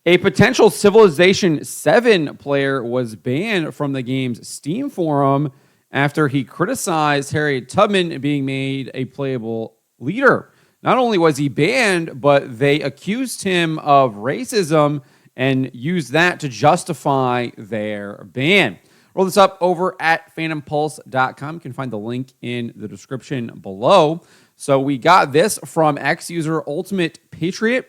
A potential Civilization VII player was banned from the game's Steam forum after he criticized Harriet Tubman being made a playable leader. Not only was he banned, but they accused him of racism and used that to justify their ban. Roll this up over at phantompulse.com. You can find the link in the description below. So we got this from X user Ultimate Patriot,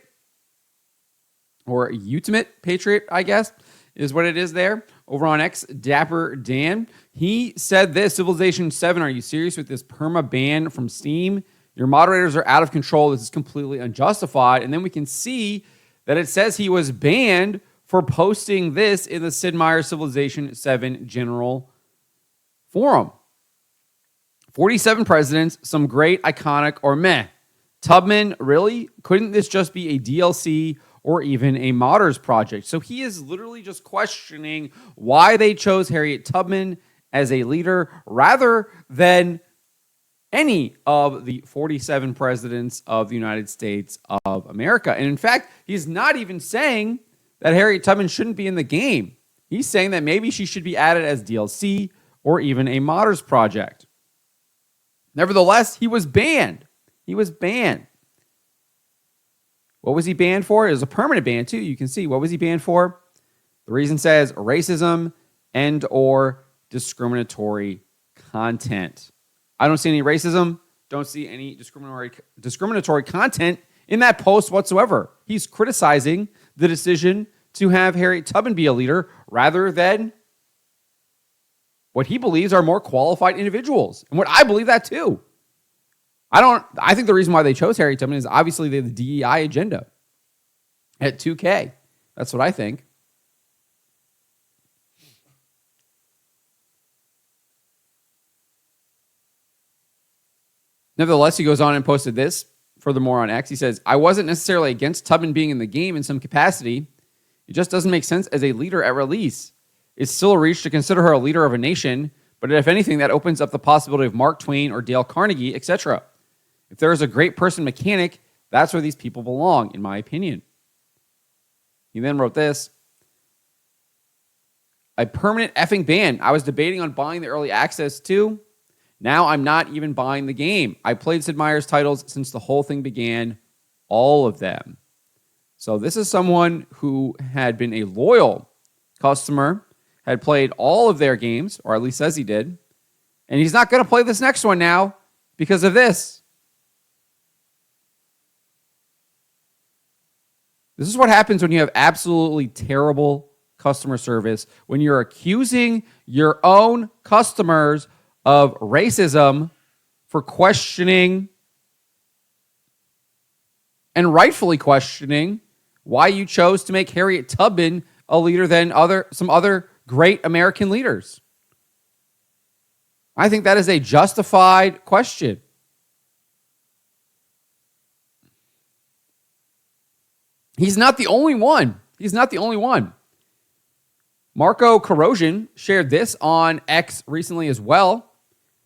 or Ultimate Patriot, I guess, is what it is there. Over on X, Dapper Dan. He said this: Civilization 7, are you serious with this perma ban from Steam? Your moderators are out of control. This is completely unjustified. And then we can see that it says he was banned for posting this in the Sid Meier's Civilization 7 general forum. 47 presidents, some great, iconic, or meh. Tubman, really? Couldn't this just be a DLC or even a modders project? So he is literally just questioning why they chose Harriet Tubman as a leader rather than any of the 47 presidents of the United States of America. And in fact, he's not even saying that Harriet Tubman shouldn't be in the game. He's saying that maybe she should be added as DLC or even a modders project. Nevertheless, he was banned. He was banned. What was he banned for? It was a permanent ban, too. You can see. What was he banned for? The reason says racism and or discriminatory content. I don't see any racism. Don't see any discriminatory content in that post whatsoever. He's criticizing the decision to have Harriet Tubman be a leader rather than what he believes are more qualified individuals. And what I believe that too. I think the reason why they chose Harriet Tubman is obviously they have the DEI agenda at 2K. That's what I think. Nevertheless, he goes on and posted this. Furthermore, on X, he says, I wasn't necessarily against Tubman being in the game in some capacity. It just doesn't make sense as a leader at release. It's still a reach to consider her a leader of a nation, but if anything, that opens up the possibility of Mark Twain or Dale Carnegie, etc. If there is a great person mechanic, that's where these people belong, in my opinion. He then wrote this. A permanent effing ban. I was debating on buying the early access too. Now I'm not even buying the game. I played Sid Meier's titles since the whole thing began, all of them. So this is someone who had been a loyal customer, had played all of their games, or at least says he did, and he's not going to play this next one now because of this. This is what happens when you have absolutely terrible customer service, when you're accusing your own customers of racism for questioning and rightfully questioning why you chose to make Harriet Tubman a leader than some other great American leaders. I think that is a justified question. He's not the only one. He's not the only one. Marco Corrosion shared this on X recently as well.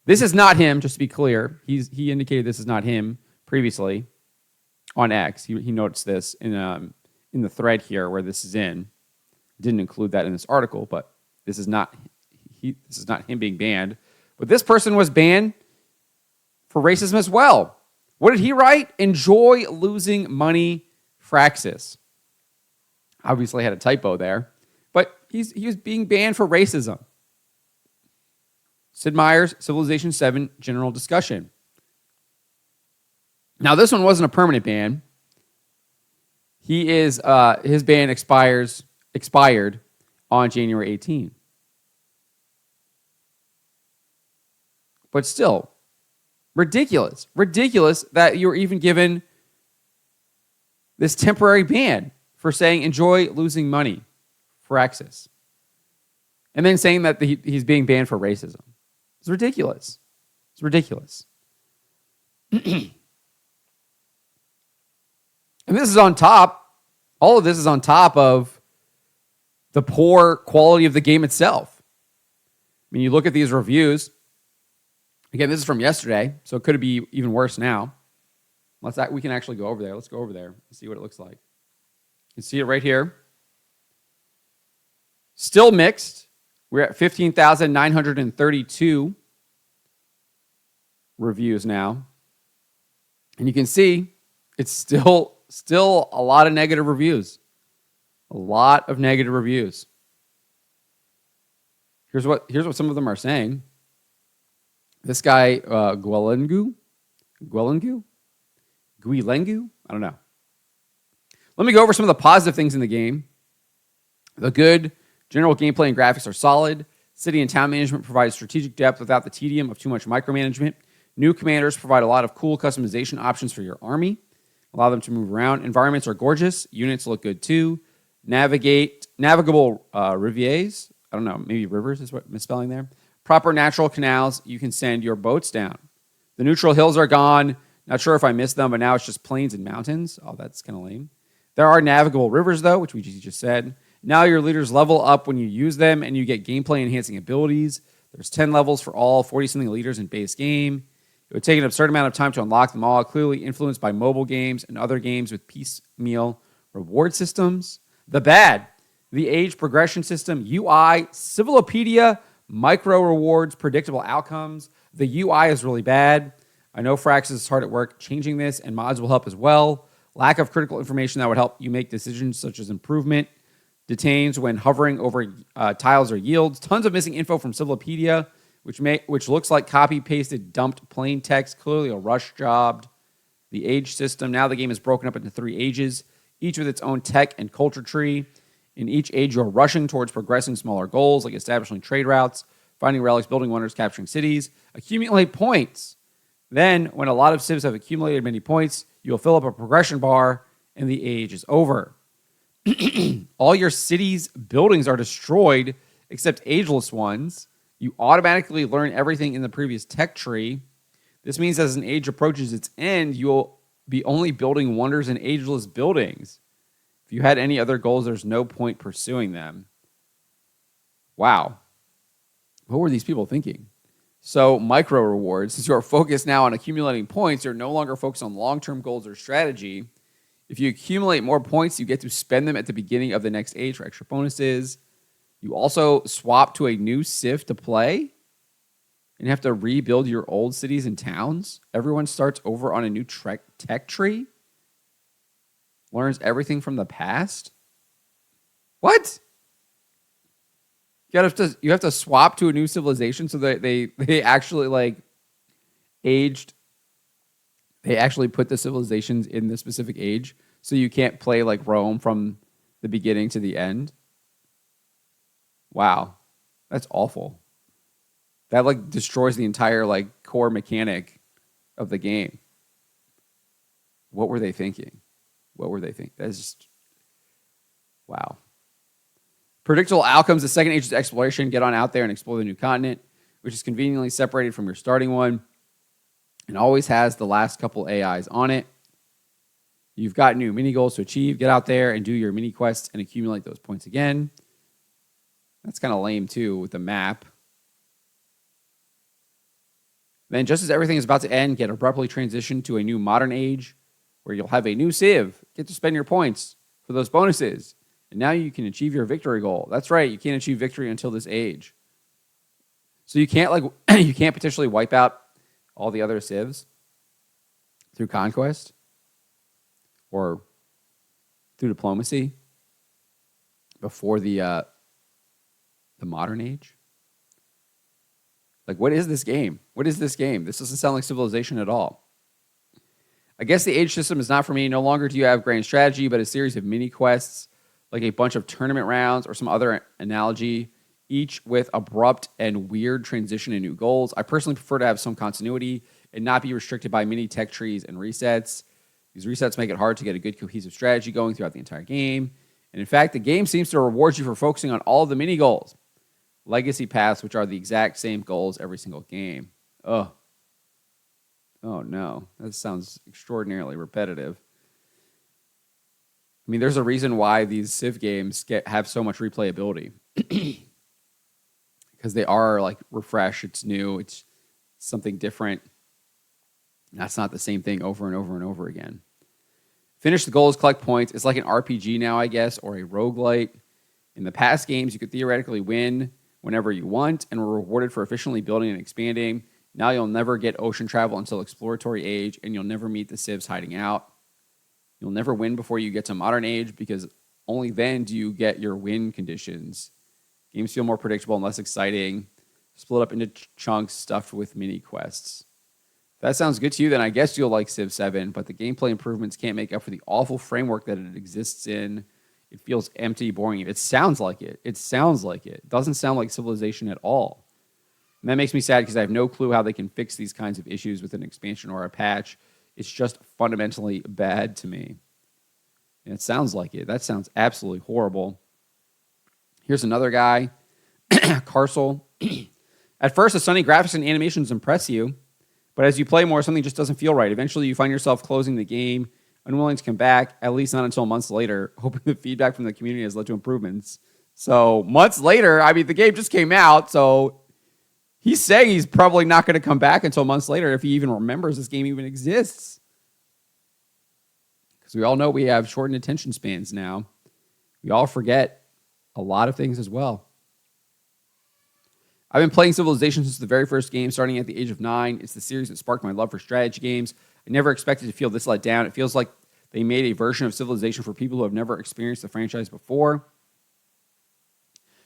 This is not him, just to be clear. He indicated this is not him previously on X. He noticed this in the thread here where this is in. Didn't include that in this article, but this is not him being banned. But this person was banned for racism as well. What did he write? Enjoy losing money, Fraxis. Obviously had a typo there, but he was being banned for racism. Sid Meier's Civilization 7 general discussion. Now, this one wasn't a permanent ban. His ban expired on January 18. But still, ridiculous. Ridiculous that you were even given this temporary ban for saying enjoy losing money for Axis. And then saying that he's being banned for racism. It's ridiculous. It's ridiculous. And this is on top. All of this is on top of the poor quality of the game itself. I mean, you look at these reviews. Again, this is from yesterday, so it could be even worse now. We can actually go over there. Let's go over there and see what it looks like. You can see it right here. Still mixed. We're at 15,932 reviews now. And you can see it's still a lot of negative reviews. A lot of negative reviews. Here's what some of them are saying. This guy, Guilengu? I don't know. Let me go over some of the positive things in the game. The good general gameplay and graphics are solid. City and town management provides strategic depth without the tedium of too much micromanagement. New commanders provide a lot of cool customization options for your army. Allow them to move around. Environments are gorgeous. Units look good too. Navigable riviers. I don't know, maybe rivers is what misspelling there. Proper natural canals. You can send your boats down. The neutral hills are gone. Not sure if I missed them, but now it's just plains and mountains. Oh, that's kind of lame. There are navigable rivers, though, which we just said. Now your leaders level up when you use them, and you get gameplay-enhancing abilities. There's 10 levels for all 40-something leaders in base game. It would take an absurd amount of time to unlock them all, clearly influenced by mobile games and other games with piecemeal reward systems. The bad, the age progression system, UI, Civilopedia, micro rewards, predictable outcomes. The UI is really bad. I know Fraxis is hard at work changing this, and mods will help as well. Lack of critical information that would help you make decisions such as improvement. Detains when hovering over tiles or yields. Tons of missing info from Civilopedia, which looks like copy-pasted, dumped plain text, clearly a rush job. The age system. Now the game is broken up into 3 ages, each with its own tech and culture tree. In each age, you're rushing towards progressing smaller goals, like establishing trade routes, finding relics, building wonders, capturing cities. Accumulate points. Then, when a lot of civs have accumulated many points, you'll fill up a progression bar, and the age is over. All your cities' buildings are destroyed, except ageless ones. You automatically learn everything in the previous tech tree. This means as an age approaches its end, you'll be only building wonders in ageless buildings. If you had any other goals, there's no point pursuing them. Wow. What were these people thinking? So, micro rewards, since you are focused now on accumulating points, you're no longer focused on long-term goals or strategy. If you accumulate more points, you get to spend them at the beginning of the next age for extra bonuses. You also swap to a new civ to play and have to rebuild your old cities and towns. Everyone starts over on a new tech tree. Learns everything from the past. What? You have to swap to a new civilization so that they actually like aged. They actually put the civilizations in the specific age, so you can't play like Rome from the beginning to the end. Wow, that's awful. That like destroys the entire like core mechanic of the game. What were they thinking? That's just wow. Predictable outcomes. The second age is exploration. Get on out there and explore the new continent, which is conveniently separated from your starting one and always has the last couple AIs on it. You've got new mini goals to achieve. Get out there and do your mini quests and accumulate those points again. That's kind of lame too with the map. Then just as everything is about to end, get abruptly transitioned to a new modern age where you'll have a new civ. Get to spend your points for those bonuses. And now you can achieve your victory goal. That's right, you can't achieve victory until this age. So you can't you can't potentially wipe out all the other civs through conquest or through diplomacy before the modern age. Like, what is this game? This doesn't sound like Civilization at all. I guess the age system is not for me. No longer do you have grand strategy, but a series of mini quests, like a bunch of tournament rounds or some other analogy, each with abrupt and weird transition and new goals. I personally prefer to have some continuity and not be restricted by mini tech trees and resets. These resets make it hard to get a good cohesive strategy going throughout the entire game. And in fact, the game seems to reward you for focusing on all of the mini goals. Legacy paths, which are the exact same goals every single game. Oh no, that sounds extraordinarily repetitive. I mean, there's a reason why these Civ games have so much replayability. Because they are like refresh, it's new, it's something different. That's not the same thing over and over and over again. Finish the goals, collect points. It's like an RPG now, I guess, or a roguelite. In the past games, you could theoretically win whenever you want and were rewarded for efficiently building and expanding. Now you'll never get ocean travel until exploratory age, and you'll never meet the civs hiding out. You'll never win before you get to modern age because only then do you get your win conditions. Games feel more predictable and less exciting, split up into chunks stuffed with mini quests. If that sounds good to you, then I guess you'll like Civ 7, but the gameplay improvements can't make up for the awful framework that it exists in. It feels empty, boring. It sounds like it. It sounds like it. It doesn't sound like Civilization at all. And that makes me sad because I have no clue how they can fix these kinds of issues with an expansion or a patch. It's just fundamentally bad to me. And it sounds like it. That sounds absolutely horrible. Here's another guy, Carcel. At first, the stunning graphics and animations impress you, but as you play more, something just doesn't feel right. Eventually, you find yourself closing the game, unwilling to come back, at least not until months later, hoping the feedback from the community has led to improvements. So months later, I mean, the game just came out, so he's saying he's probably not going to come back until months later if he even remembers this game even exists. Because we all know we have shortened attention spans now. We all forget a lot of things as well. I've been playing Civilization since the very first game, starting at the age of 9. It's the series that sparked my love for strategy games. I never expected to feel this let down. It feels like they made a version of Civilization for people who have never experienced the franchise before.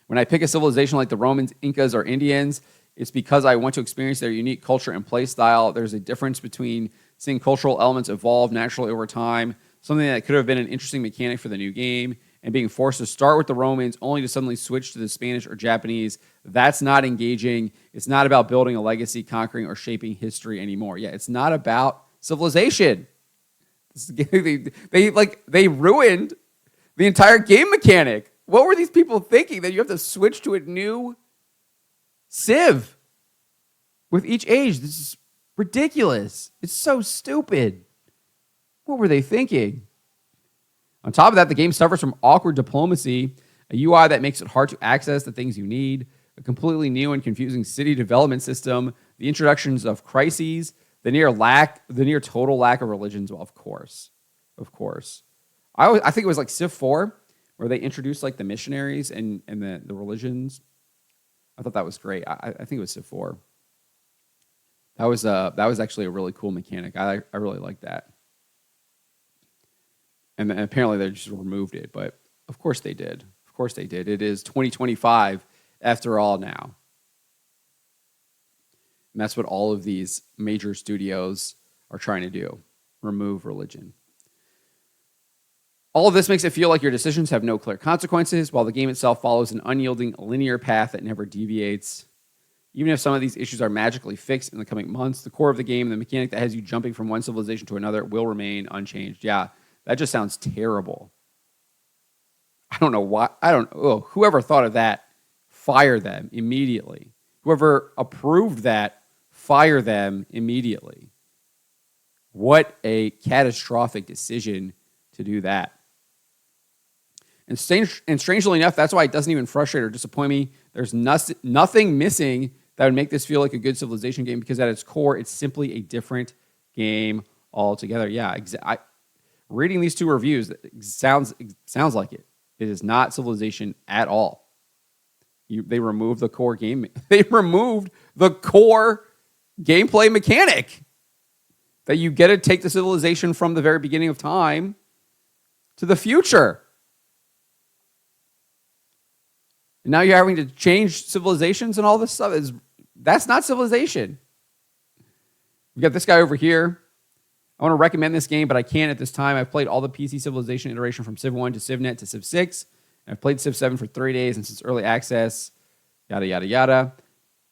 When I pick a civilization like the Romans, Incas, or Indians, it's because I want to experience their unique culture and play style. There's a difference between seeing cultural elements evolve naturally over time, something that could have been an interesting mechanic for the new game, and being forced to start with the Romans only to suddenly switch to the Spanish or Japanese. That's not engaging. It's not about building a legacy, conquering, or shaping history anymore. Yeah, it's not about Civilization. They ruined the entire game mechanic. What were these people thinking that you have to switch to a new Civ with each age? This is ridiculous. It's so stupid. What were they thinking? On top of that, the game suffers from awkward diplomacy, a UI that makes it hard to access the things you need, a completely new and confusing city development system, the introductions of crises, the near total lack of religions. Well, of course. I think it was like Civ 4 where they introduced like the missionaries and the religions. I thought that was great. I think it was Civ 4. That was actually a really cool mechanic. I really liked that. And apparently they just removed it, but of course they did. Of course they did. It is 2025 after all now. And that's what all of these major studios are trying to do. Remove religion. All of this makes it feel like your decisions have no clear consequences, while the game itself follows an unyielding linear path that never deviates. Even if some of these issues are magically fixed in the coming months, the core of the game, the mechanic that has you jumping from one civilization to another, will remain unchanged. Yeah, that just sounds terrible. I don't know why. Whoever thought of that, fire them immediately. Whoever approved that, fire them immediately. What a catastrophic decision to do that. And strangely enough, that's why it doesn't even frustrate or disappoint me. There's nothing missing that would make this feel like a good Civilization game, because at its core, it's simply a different game altogether. Yeah, reading these two reviews, sounds like it. It is not Civilization at all. They removed the core game. They removed the core gameplay mechanic that you get to take the civilization from the very beginning of time to the future. And now you're having to change civilizations and all this stuff. That's not Civilization. We got this guy over here. I want to recommend this game, but I can't at this time. I've played all the PC Civilization iteration from Civ 1 to CivNet to Civ 6. And I've played Civ 7 for 3 days, and since early access, yada, yada, yada.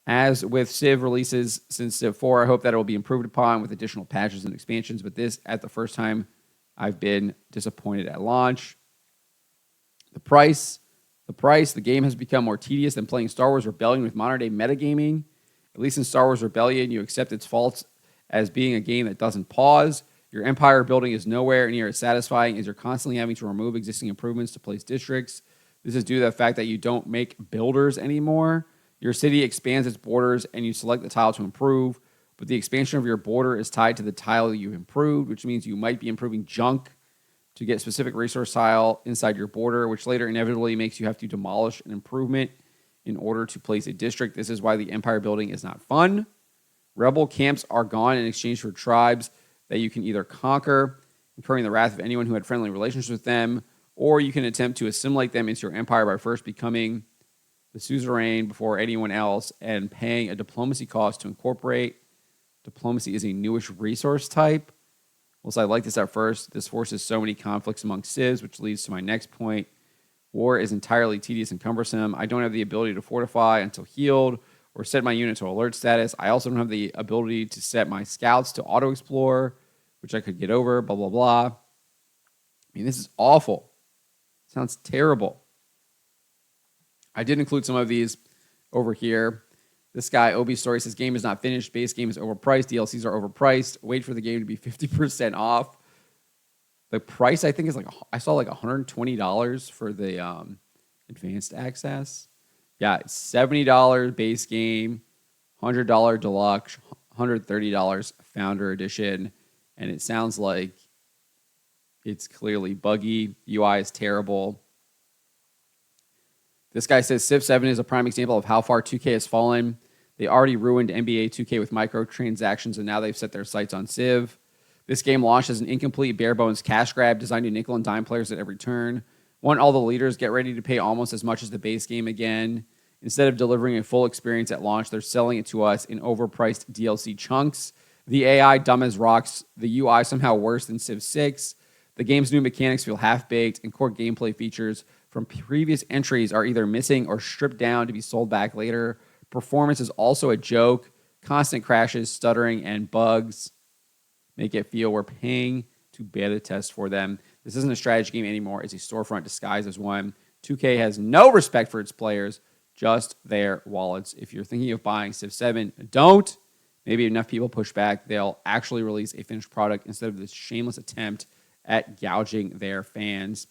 As with Civ releases since Civ 4, I hope that it will be improved upon with additional patches and expansions. But this, at the first time, I've been disappointed at launch. The price, the game has become more tedious than playing Star Wars Rebellion with modern-day metagaming. At least in Star Wars Rebellion, you accept its faults as being a game that doesn't pause. Your empire building is nowhere near as satisfying as you're constantly having to remove existing improvements to place districts. This is due to the fact that you don't make builders anymore. Your city expands its borders and you select the tile to improve, but the expansion of your border is tied to the tile you improved, which means you might be improving junk to get specific resource tile inside your border, which later inevitably makes you have to demolish an improvement in order to place a district. This is why the empire building is not fun. Rebel camps are gone in exchange for tribes that you can either conquer, incurring the wrath of anyone who had friendly relations with them, or you can attempt to assimilate them into your empire by first becoming the suzerain before anyone else and paying a diplomacy cost to incorporate. Diplomacy is a newish resource type. Well, so I like this at first. This forces so many conflicts among civs, which leads to my next point. War is entirely tedious and cumbersome. I don't have the ability to fortify until healed or set my unit to alert status. I also don't have the ability to set my scouts to auto-explore, which I could get over, blah, blah, blah. I mean, this is awful. Sounds terrible. I did include some of these over here. This guy, Obi Story, says game is not finished. Base game is overpriced. DLCs are overpriced. Wait for the game to be 50% off. The price, I think, is I saw like $120 for the advanced access. Yeah, it's $70 base game, $100 deluxe, $130 founder edition. And it sounds like it's clearly buggy. UI is terrible. This guy says Civ 7 is a prime example of how far 2K has fallen. They already ruined NBA 2K with microtransactions, and now they've set their sights on Civ. This game launched as an incomplete, bare-bones cash grab designed to nickel and dime players at every turn. Want all the leaders get ready to pay almost as much as the base game again. Instead of delivering a full experience at launch, they're selling it to us in overpriced DLC chunks. The AI dumb as rocks. The UI somehow worse than Civ 6. The game's new mechanics feel half-baked, and core gameplay features from previous entries are either missing or stripped down to be sold back later. Performance is also a joke. Constant crashes, stuttering, and bugs make it feel we're paying to beta test for them. This isn't a strategy game anymore. It's a storefront disguised as one. 2K has no respect for its players, just their wallets. If you're thinking of buying Civ 7, don't. Maybe enough people push back, they'll actually release a finished product instead of this shameless attempt at gouging their fans.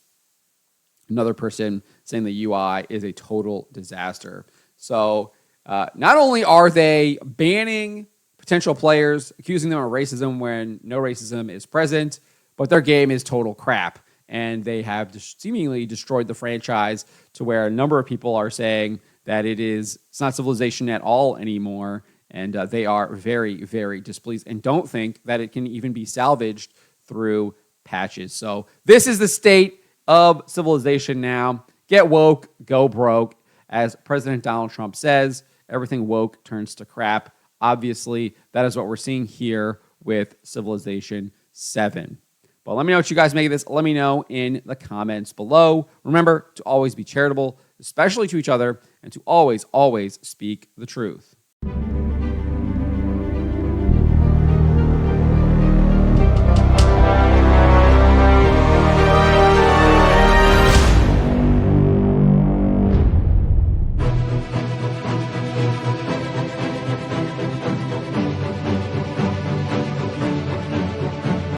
Another person saying the UI is a total disaster. So not only are they banning potential players, accusing them of racism when no racism is present, but their game is total crap. And they have seemingly destroyed the franchise to where a number of people are saying that it's not Civilization at all anymore. And they are very, very displeased and don't think that it can even be salvaged through patches. So this is the state of Civilization now. Get woke, go broke. As President Donald Trump says, everything woke turns to crap. Obviously, that is what we're seeing here with Civilization 7. But let me know what you guys make of this. Let me know in the comments below. Remember to always be charitable, especially to each other, and to always, always speak the truth.